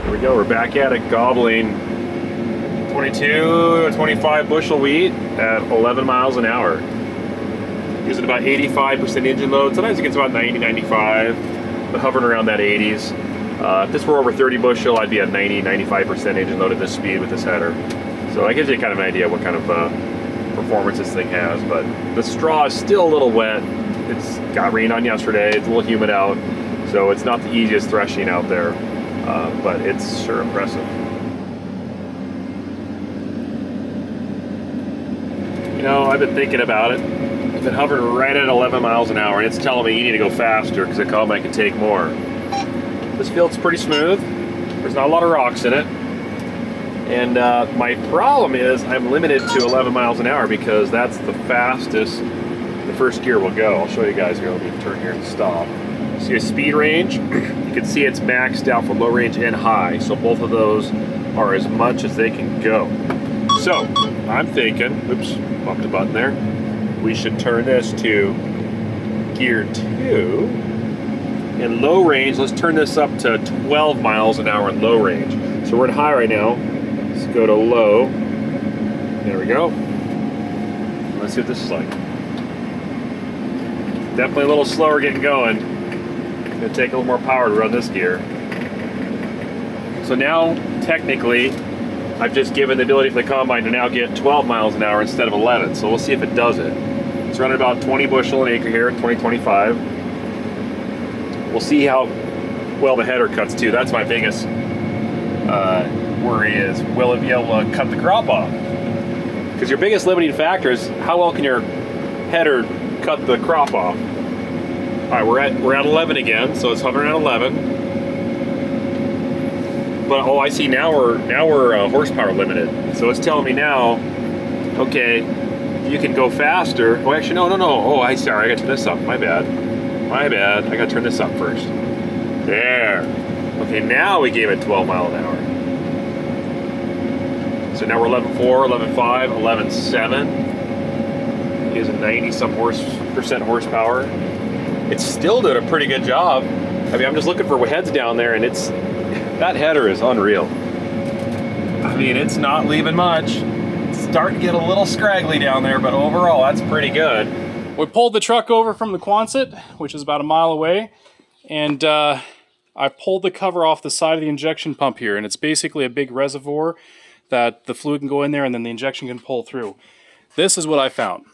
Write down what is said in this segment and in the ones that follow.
Here we go, we're back at it, gobbling 22 or 25 bushel wheat at 11 miles an hour. Using about 85% engine load. Sometimes it gets about 90, 95, but hovering around that 80s. If this were over 30 bushel, I'd be at 90, 95% engine load at this speed with this header. So that gives you kind of an idea what kind of performance this thing has. But the straw is still a little wet. It's got rain on yesterday. It's a little humid out, so it's not the easiest threshing out there. But it's sure impressive. You know, I've been thinking about it. It's been hovering right at 11 miles an hour, and it's telling me you need to go faster because the combine can take more. This field's pretty smooth. There's not a lot of rocks in it. And my problem is I'm limited to 11 miles an hour because that's the fastest the first gear will go. I'll show you guys here. Let me turn here and stop. See a speed range? You can see it's maxed out for low range and high. So both of those are as much as they can go. So I'm thinking, oops, bumped a button there. We should turn this to gear 2. In low range, let's turn this up to 12 miles an hour in low range. So we're in high right now. Let's go to low. There we go. Let's see what this is like. Definitely a little slower getting going. It's gonna take a little more power to run this gear. So now, technically, I've just given the ability for the combine to now get 12 miles an hour instead of 11. So we'll see if it does it. It's running about 20 bushel an acre here, 20-25. We'll see how well the header cuts too. That's my biggest worry is, will it be able to cut the crop off? Because your biggest limiting factor is how well can your header cut the crop off. All right, we're at 11 again, so it's hovering at 11. But oh, I see now we're horsepower limited. So it's telling me now, okay, you can go faster. Oh, actually, no. Oh, sorry, I got to turn this up. My bad. I got to turn this up first. There. Okay, now we gave it 12 miles an hour. So now we're 11.4, 11.5, 11.7. Using 90-some percent horsepower. It's still doing a pretty good job. I mean, I'm just looking for heads down there, and that header is unreal. I mean, it's not leaving much. It's starting to get a little scraggly down there, but overall, that's pretty good. We pulled the truck over from the Quonset, which is about a mile away, and I pulled the cover off the side of the injection pump here, and it's basically a big reservoir that the fluid can go in there and then the injection can pull through. This is what I found.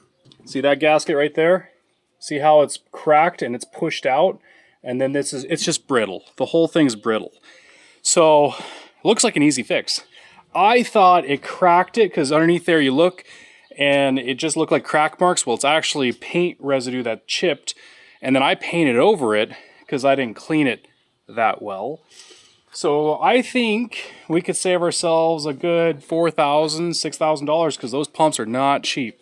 See that gasket right there? See how it's cracked and it's pushed out? And then it's just brittle. The whole thing's brittle. So, it looks like an easy fix. I thought it cracked it because underneath there you look and it just looked like crack marks. Well, it's actually paint residue that chipped, and then I painted over it because I didn't clean it that well. So I think we could save ourselves a good $4,000, $6,000 because those pumps are not cheap.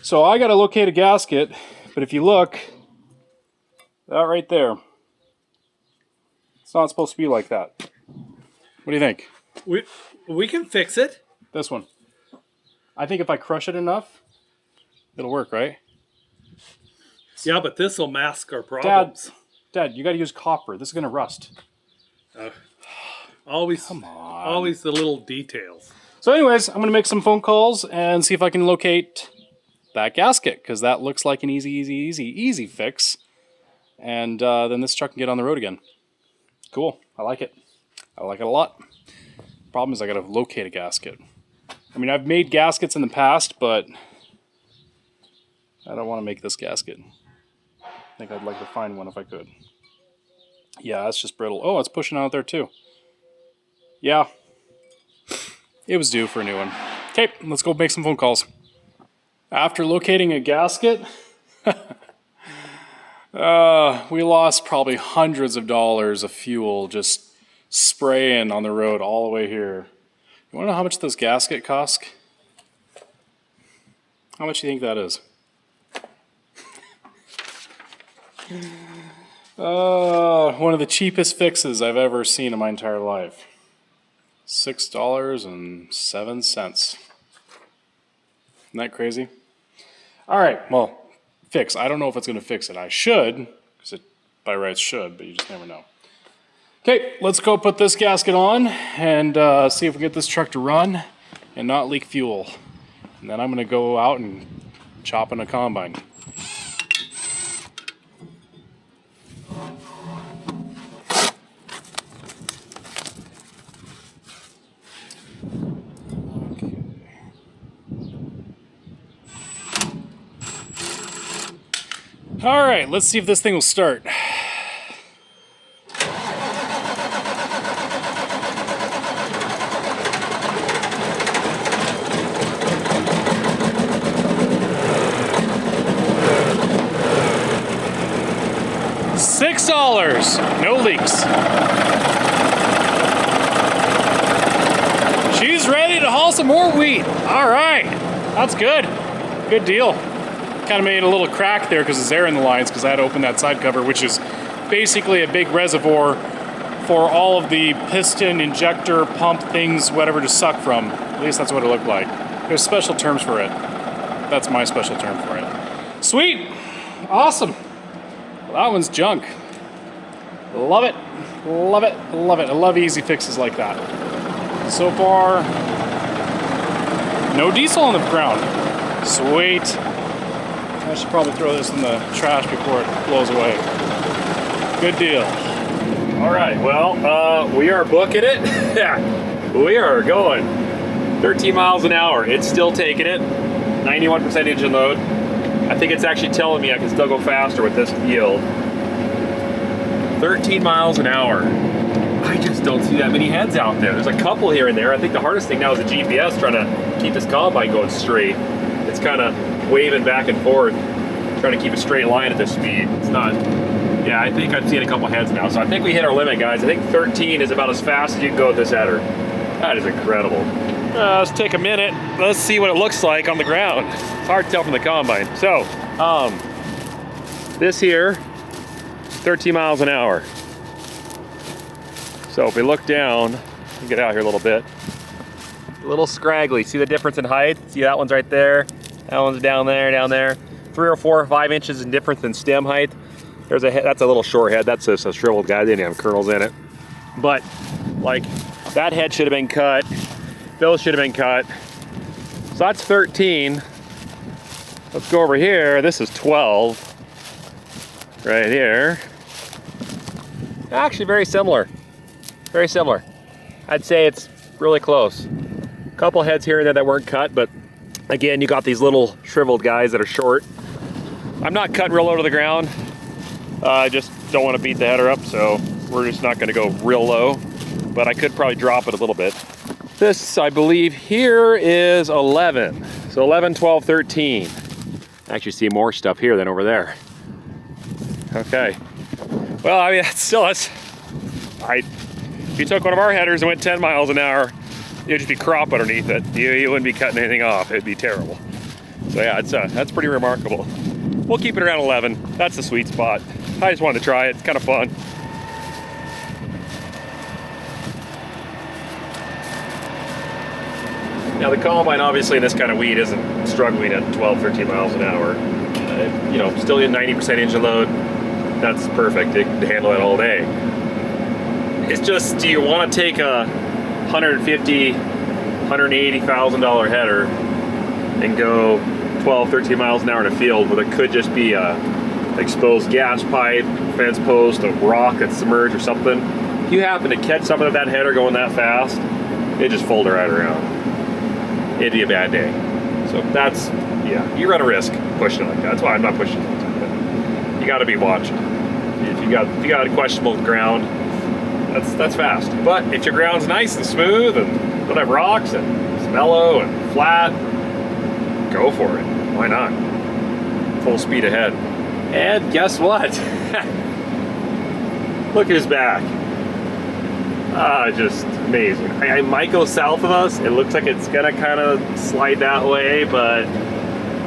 So I got to locate a gasket, but if you look, that right there, it's not supposed to be like that. What do you think? We can fix it. This one. I think if I crush it enough, it'll work, right? Yeah, but this will mask our problems. Dad, you got to use copper. This is going to rust. Come on. Always the little details. So anyways, I'm going to make some phone calls and see if I can locate that gasket, because that looks like an easy fix. And then this truck can get on the road again. Cool. I like it. I like it a lot. Problem is I got to locate a gasket. I mean, I've made gaskets in the past, but I don't want to make this gasket. I think I'd like to find one if I could. Yeah, that's just brittle. Oh, it's pushing out there too. Yeah. It was due for a new one. Okay, let's go make some phone calls. After locating a gasket, we lost probably hundreds of dollars of fuel just spraying on the road all the way here. You want to know how much this gasket cost? How much do you think that is? One of the cheapest fixes I've ever seen in my entire life. $6.07. Isn't that crazy? All right, well, fix. I don't know if it's going to fix it. I should, because it by rights should, but you just never know. Okay, let's go put this gasket on and see if we get this truck to run and not leak fuel. And then I'm gonna go out and chop in a combine. All right, let's see if this thing will start. $6, no leaks. She's ready to haul some more wheat. All right, that's good. Good deal. Kind of made a little crack there because there's air in the lines because I had to open that side cover, which is basically a big reservoir for all of the piston, injector, pump things, whatever to suck from. At least that's what it looked like. There's special terms for it. That's my special term for it. Sweet, awesome. Well, that one's junk. Love it, love it, love it. I love easy fixes like that. So far, no diesel on the ground. Sweet. I should probably throw this in the trash before it blows away. Good deal. All right, well, we are booking it. We are going 13 miles an hour. It's still taking it. 91% engine load. I think it's actually telling me I can still go faster with this yield. 13 miles an hour. I just don't see that many heads out there. There's a couple here and there. I think the hardest thing now is the GPS trying to keep this combine going straight. It's kind of waving back and forth, trying to keep a straight line at this speed. It's not, yeah, I think I've seen a couple heads now. So I think we hit our limit, guys. I think 13 is about as fast as you can go with this header. That is incredible. Let's take a minute. Let's see what it looks like on the ground. It's hard to tell from the combine. So, this here, 13 miles an hour. So if we look down, get out here a little bit. A little scraggly. See the difference in height? See that one's right there. That one's down there, down there. 3 or 4 or 5 inches in difference in stem height. There's a head, that's a little short head. That's just a shriveled guy. They didn't have kernels in it. But like that head should have been cut. Those should have been cut. So that's 13. Let's go over here. This is 12. Right here. Actually very similar. Very similar. I'd say it's really close. A couple heads here and there that weren't cut, but again, you got these little shriveled guys that are short. I'm not cutting real low to the ground. I just don't want to beat the header up, so we're just not going to go real low, but I could probably drop it a little bit. This, I believe, here is 11. So 11, 12, 13. I actually see more stuff here than over there. Okay. Well, I mean, if you took one of our headers and went 10 miles an hour, it'd just be crop underneath it. You wouldn't be cutting anything off. It'd be terrible. So yeah, that's pretty remarkable. We'll keep it around 11. That's the sweet spot. I just wanted to try it. It's kind of fun. Now the combine, obviously, in this kind of weed isn't struggling at 12, 13 miles an hour. You know, still in 90% engine load. That's perfect to handle it all day. It's just, do you want to take a $150,000, $180,000 header and go 12, 13 miles an hour in a field where there could just be a exposed gas pipe, fence post, a rock that's submerged or something? If you happen to catch something of that header going that fast, it just fold it right around. It'd be a bad day. So that's, yeah, you run a risk pushing it like that. That's why I'm not pushing it. You got to be watching. If you got a questionable ground, that's fast. But if your ground's nice and smooth and don't have rocks and it's mellow and flat, go for it. Why not? Full speed ahead. And guess what? Look at his back. Just amazing. I might go south of us. It looks like it's gonna kind of slide that way, but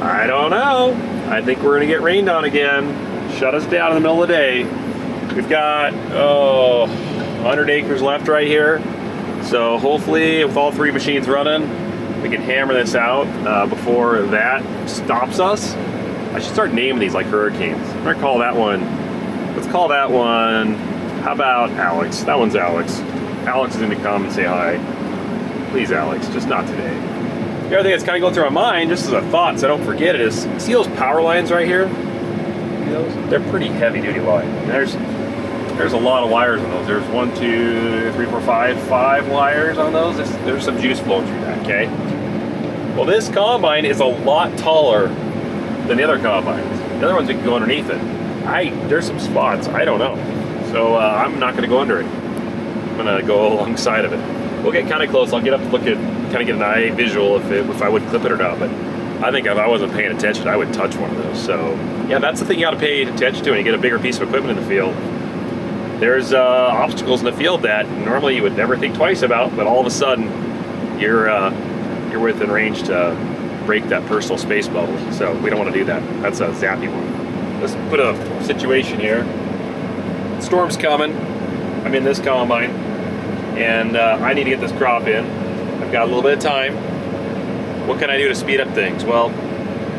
I don't know. I think we're gonna get rained on again. Shut us down in the middle of the day. We've got, 100 acres left right here. So hopefully with all 3 machines running, we can hammer this out before that stops us. I should start naming these like hurricanes. I'm gonna call that one, let's call that one How about Alex? That one's Alex. Alex is going to come and say hi. Please, Alex, just not today. The other thing that's kind of going through my mind, just as a thought, so I don't forget it, is see those power lines right here? See those? They're pretty heavy-duty lines. There's a lot of wires on those. There's 1, 2, 3, 4, 5 wires on those. There's some juice flowing through that, okay? Well, this combine is a lot taller than the other combines. The other ones, we can go underneath it. There's some spots, I don't know. So I'm not gonna go under it. I'm gonna go alongside of it. We'll get kind of close. I'll get up to look at, kind of get an eye visual if I would clip it or not. But I think if I wasn't paying attention, I would touch one of those. So yeah, that's the thing you gotta pay attention to when you get a bigger piece of equipment in the field. There's obstacles in the field that normally you would never think twice about, but all of a sudden you're within range to break that personal space bubble. So we don't want to do that. That's a zappy one. Let's put a situation here. Storm's coming. I'm in this combine, and I need to get this crop in. I've got a little bit of time. What can I do to speed up things? Well,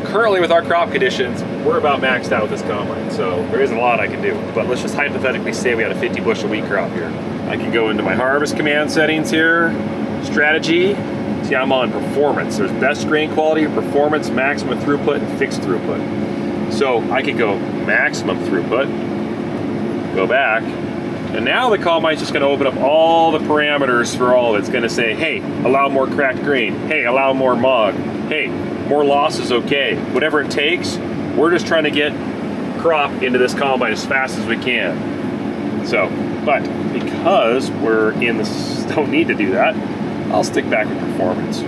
currently with our crop conditions, we're about maxed out with this combine, so there isn't a lot I can do. But let's just hypothetically say we had a 50 bushel wheat crop here. I can go into my harvest command settings here, strategy. See, I'm on performance. There's best grain quality, performance, maximum throughput, and fixed throughput. So I could go maximum throughput, go back, and now the combine's just going to open up all the parameters for all of it. It's going to say, hey, allow more cracked grain. Hey, allow more mog. Hey, more loss is okay. Whatever it takes, we're just trying to get crop into this combine as fast as we can. So, but because we're in this, don't need to do that, I'll stick back with performance.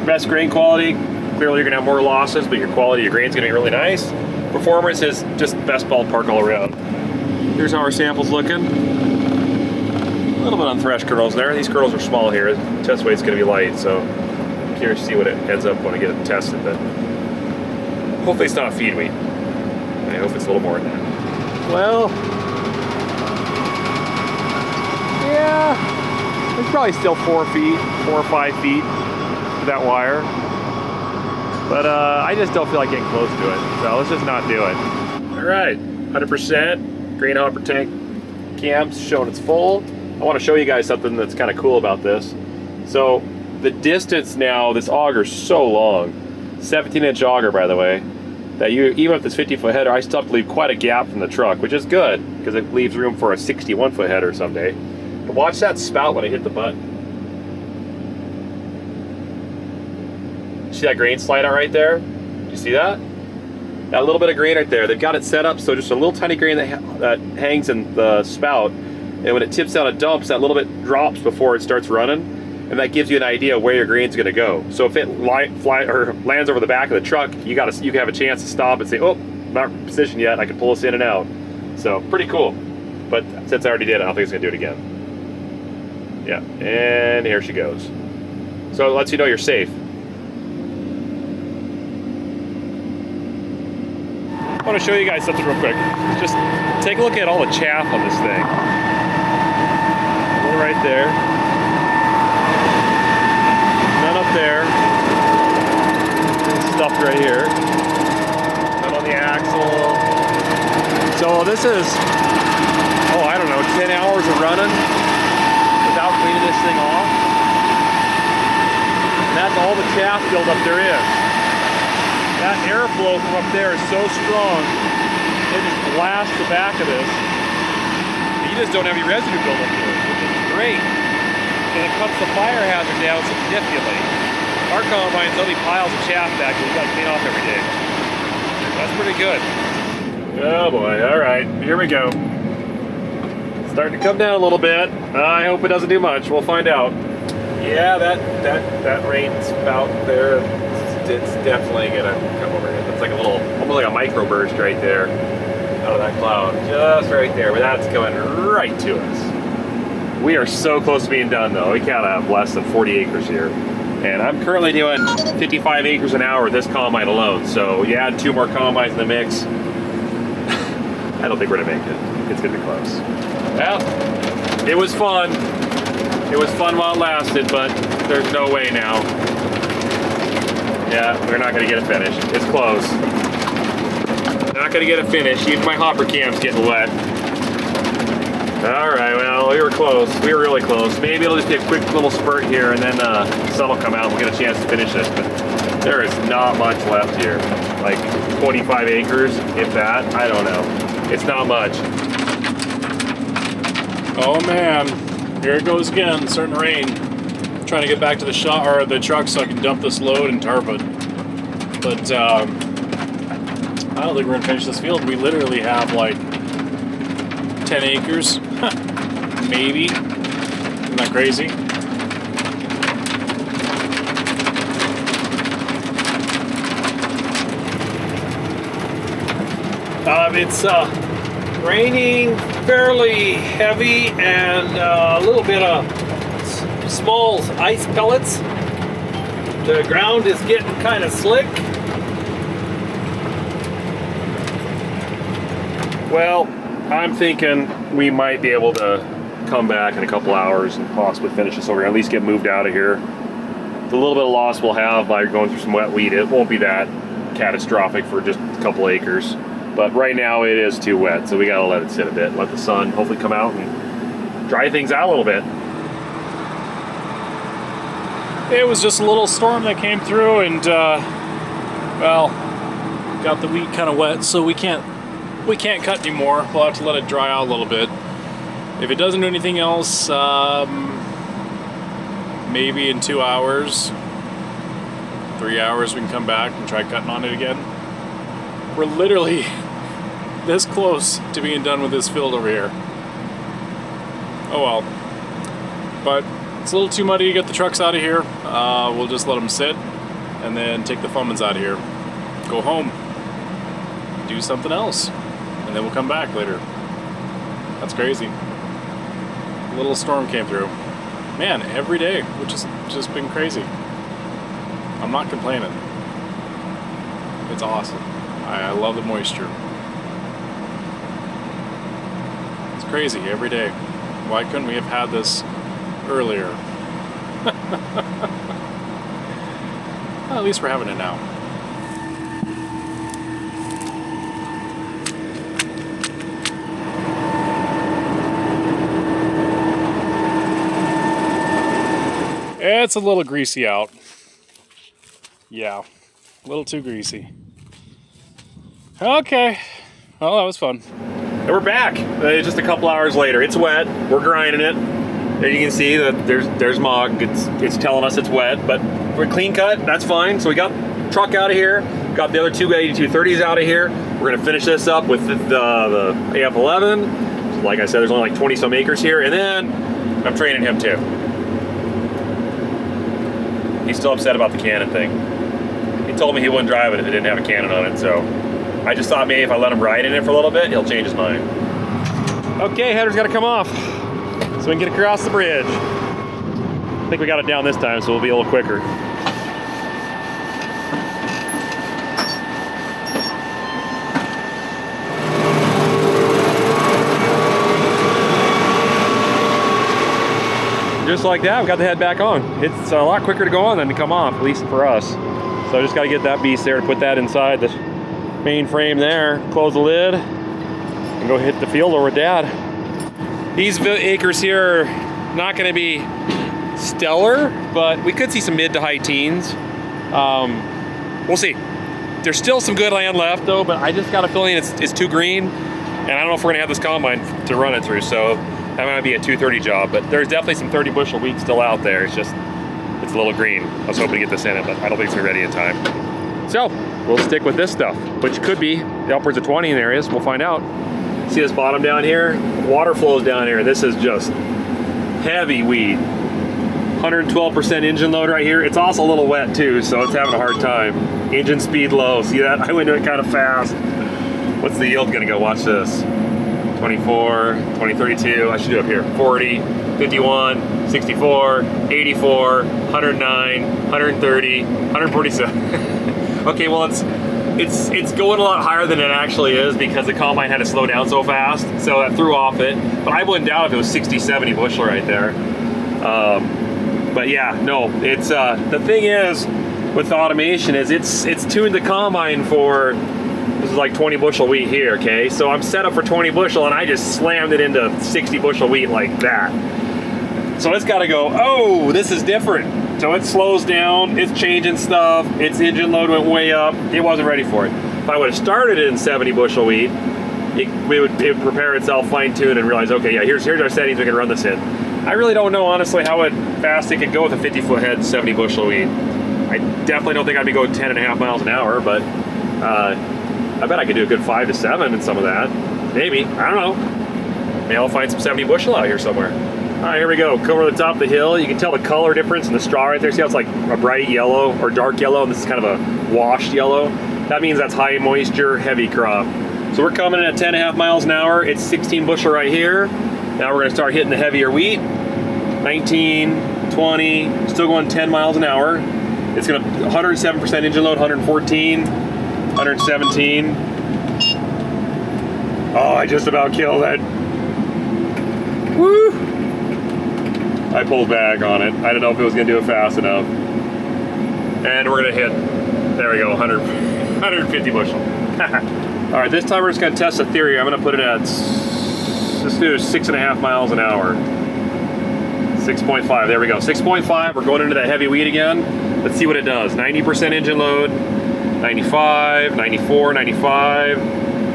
Best grain quality, clearly you're gonna have more losses, but your quality of your grain's gonna be really nice. Performance is just best ballpark all around. Here's how our sample's looking. A little bit on thresh kernels there. These kernels are small here. Test weight's gonna be light, so I'm curious to see what it ends up when I get it tested, but hopefully it's not feed wheat. I hope it's a little more than that. Well, yeah. There's probably still 4 or 5 feet to that wire. But I just don't feel like getting close to it. So let's just not do it. All right, 100% grain hopper tank cam's showing it's full. I want to show you guys something that's kind of cool about this. So the distance now, this auger's so long, 17-inch auger by the way, that even with this 50-foot header, I still have to leave quite a gap from the truck, which is good because it leaves room for a 61-foot header someday. But watch that spout when I hit the button. See that grain slide out right there? Do you see that? That little bit of grain right there. They've got it set up so just a little tiny grain that hangs in the spout, and when it tips down and dumps, that little bit drops before it starts running, and that gives you an idea where your grain's going to go. So if it lands over the back of the truck, you can have a chance to stop and say, "Oh, not positioned yet. I can pull this in and out." So pretty cool. But since I already did it, I don't think it's going to do it again. Yeah, and here she goes. So it lets you know you're safe. I want to show you guys something real quick. Just take a look at all the chaff on this thing. One right there. None up there. Stuffed right here. None on the axle. So this is, I don't know, 10 hours of running without cleaning this thing off. And that's all the chaff buildup there is. That airflow from up there is so strong, it just blasts the back of this. And you just don't have any residue buildup here, which is great. And it cuts the fire hazard down significantly. Our combine's only piles of chaff back that you gotta clean off every day. That's pretty good. Oh boy, all right, here we go. Starting to come down a little bit. I hope it doesn't do much. We'll find out. Yeah, that rain spout there, it's definitely gonna come over here. It's like a little, almost like a microburst right there out of that cloud. Just right there, but that's coming right to us. We are so close to being done though. We can't have less than 40 acres here. And I'm currently doing 55 acres an hour with this combine alone. So you add 2 more combines in the mix, I don't think we're gonna make it. It's gonna be close. Well, it was fun. It was fun while it lasted, but there's no way now. Yeah, we're not gonna get it finished. It's close. Not gonna get it finished. Even my hopper cam's getting wet. All right, well, we were close. We were really close. Maybe it'll just be a quick little spurt here, and then sun will come out and we'll get a chance to finish this. But there is not much left here. Like 25 acres, if that. I don't know. It's not much. Oh man, here it goes again. It's starting to rain. I'm trying to get back to the shop or the truck so I can dump this load and tarp it. But I don't think we're gonna finish this field. We literally have like 10 acres, maybe. Isn't that crazy? It's raining fairly heavy and a little bit of small ice pellets. The ground is getting kind of slick. Well, I'm thinking we might be able to come back in a couple hours and possibly finish this over here, at least get moved out of here. The little bit of loss we'll have by going through some wet weed, it won't be that catastrophic for just a couple acres. But right now it is too wet, so we gotta let it sit a bit. Let the sun hopefully come out and dry things out a little bit. It was just a little storm that came through and, well, got the wheat kind of wet, so we can't cut anymore. We'll have to let it dry out a little bit. If it doesn't do anything else, maybe in 2 hours, 3 hours, we can come back and try cutting on it again. We're literally this close to being done with this field over here. Oh well. But it's a little too muddy to get the trucks out of here. We'll just let them sit and then take the Fummins out of here. Go home. Do something else. And then we'll come back later. That's crazy. A little storm came through. Man, every day, which has just been crazy. I'm not complaining. It's awesome. I love the moisture. It's crazy every day. Why couldn't we have had this earlier? Well, at least we're having it now. It's a little greasy out. Yeah, a little too greasy. Okay, well, that was fun. And we're back. Just a couple hours later. It's wet. We're grinding it. There you can see that there's mog. It's telling us it's wet, but we're clean cut. That's fine. So we got the truck out of here. Got the other two 8230s out of here. We're gonna finish this up with the AF11. Like I said, there's only like 20 some acres here, and then I'm training him too. He's still upset about the cannon thing. He told me he wouldn't drive it if it didn't have a cannon on it, so I just thought maybe if I let him ride in it for a little bit, he'll change his mind. Okay, header's gotta come off so we can get across the bridge. I think we got it down this time, so we'll be a little quicker. Just like that, we got the head back on. It's a lot quicker to go on than to come off, at least for us. So I just gotta get that beast there to put that inside the main frame there, close the lid, and go hit the field over with Dad. These acres here are not gonna be stellar, but we could see some mid to high teens. We'll see. There's still some good land left though, but I just got a feeling it's too green, and I don't know if we're gonna have this combine to run it through, so that might be a 230 job, but there's definitely some 30 bushel wheat still out there. It's just, it's a little green. I was hoping to get this in it, but I don't think it's ready in time. So we'll stick with this stuff, which could be upwards of 20 in areas. We'll find out. See this bottom down here? Water flows down here. This is just heavy weed. 112% engine load right here. It's also a little wet too, so it's having a hard time. Engine speed low. See that? I went into it kind of fast. What's the yield gonna go? Watch this. 24, 2032, I should do it up here. 40, 51, 64, 84, 109, 130, 147. Okay, well it's going a lot higher than it actually is because the combine had to slow down so fast, so that threw off it. But I wouldn't doubt if it was 60, 70 bushel right there. But yeah, no, it's the thing is with automation is it's tuned the combine for This is like 20 bushel wheat here, okay? So I'm set up for 20 bushel and I just slammed it into 60 bushel wheat like that. So it's gotta go, oh, this is different. So it slows down, it's changing stuff, its engine load went way up, it wasn't ready for it. If I would have started it in 70 bushel wheat, it would prepare itself, fine tune, and realize, okay, yeah, here's our settings, we can run this in. I really don't know, honestly, how fast it could go with a 50-foot head, 70 bushel wheat. I definitely don't think I'd be going 10.5 miles an hour, but I bet I could do a good 5 to 7 in some of that. Maybe, I don't know. Maybe I'll find some 70 bushel out here somewhere. All right, here we go. Come over the top of the hill. You can tell the color difference in the straw right there. See how it's like a bright yellow or dark yellow, and this is kind of a washed yellow. That means that's high moisture, heavy crop. So we're coming in at 10.5 miles an hour. It's 16 bushel right here. Now we're gonna start hitting the heavier wheat. 19, 20, still going 10 miles an hour. It's gonna 107% engine load, 114, 117. Oh, I just about killed it. Woo! I pulled back on it. I didn't know if it was gonna do it fast enough. And we're gonna hit, there we go, 150 bushel. All right, this time we're just gonna test a theory. I'm gonna put it at, let's do 6.5 miles an hour. 6.5, there we go, 6.5. We're going into that heavy wheat again. Let's see what it does. 90% engine load, 95, 94, 95,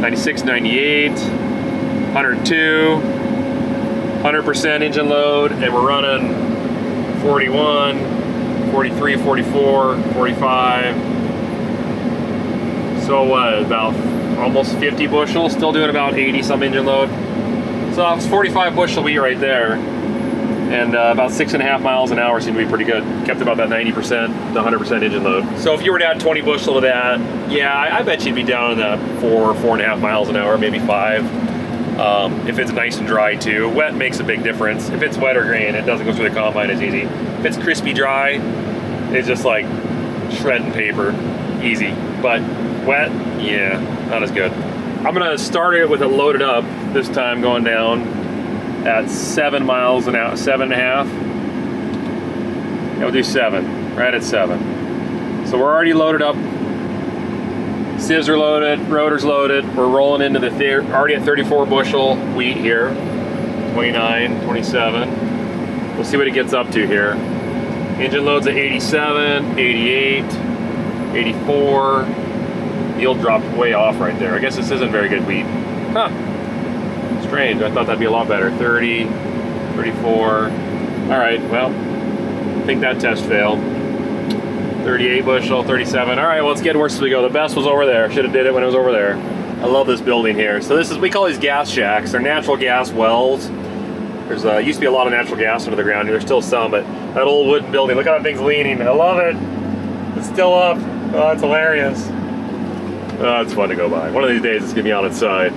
96, 98, 102, 100% engine load, and we're running 41, 43, 44, 45. So what, about almost 50 bushel, still doing about 80 some engine load. So it's 45 bushel wheat right there. And about 6.5 miles an hour seemed to be pretty good. Kept about that 90%, the 100% engine load. So if you were to add 20 bushel to that, yeah, I bet you'd be down in the 4.5 miles an hour, maybe 5. If it's nice and dry too. Wet makes a big difference. If it's wet or gray and it doesn't go through the combine as easy. If it's crispy dry, it's just like shredding paper, easy. But wet, yeah, not as good. I'm gonna start it with it loaded up this time, going down at 7 miles an hour, 7.5. Yeah, we'll do 7, right at 7. So we're already loaded up. Sieves are loaded, rotor's loaded. We're rolling into the already at 34 bushel wheat here. 29, 27. We'll see what it gets up to here. Engine load's at 87, 88, 84. Yield dropped way off right there. I guess this isn't very good wheat. Huh. Strange, I thought that'd be a lot better. 30, 34. All right, well, I think that test failed. 38 bushel, 37. All right, well, let's get worse as we go. The best was over there. Should have did it when it was over there. I love this building here. So this is, we call these gas shacks. They're natural gas wells. There's used to be a lot of natural gas under the ground. There's still some, but that old wooden building, look how that thing's leaning. I love it. It's still up. Oh, it's hilarious. Oh, it's fun to go by. One of these days it's gonna be on its side.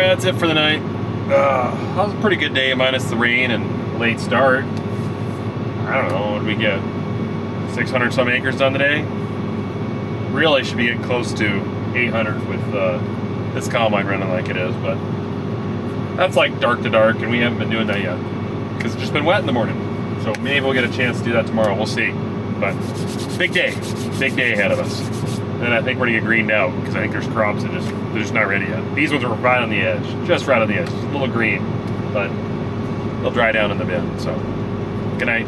That's it for the night. That was a pretty good day, minus the rain and late start. I don't know, what did we get? 600 some acres done today? Really should be getting close to 800 with this combine running like it is, but that's like dark to dark, and we haven't been doing that yet because it's just been wet in the morning. So maybe we'll get a chance to do that tomorrow. We'll see. But big day ahead of us. And I think we're gonna get greened out because I think there's crops that they're just not ready yet. These ones are right on the edge, just right on the edge, just a little green, but they'll dry down in the bin. So, good night.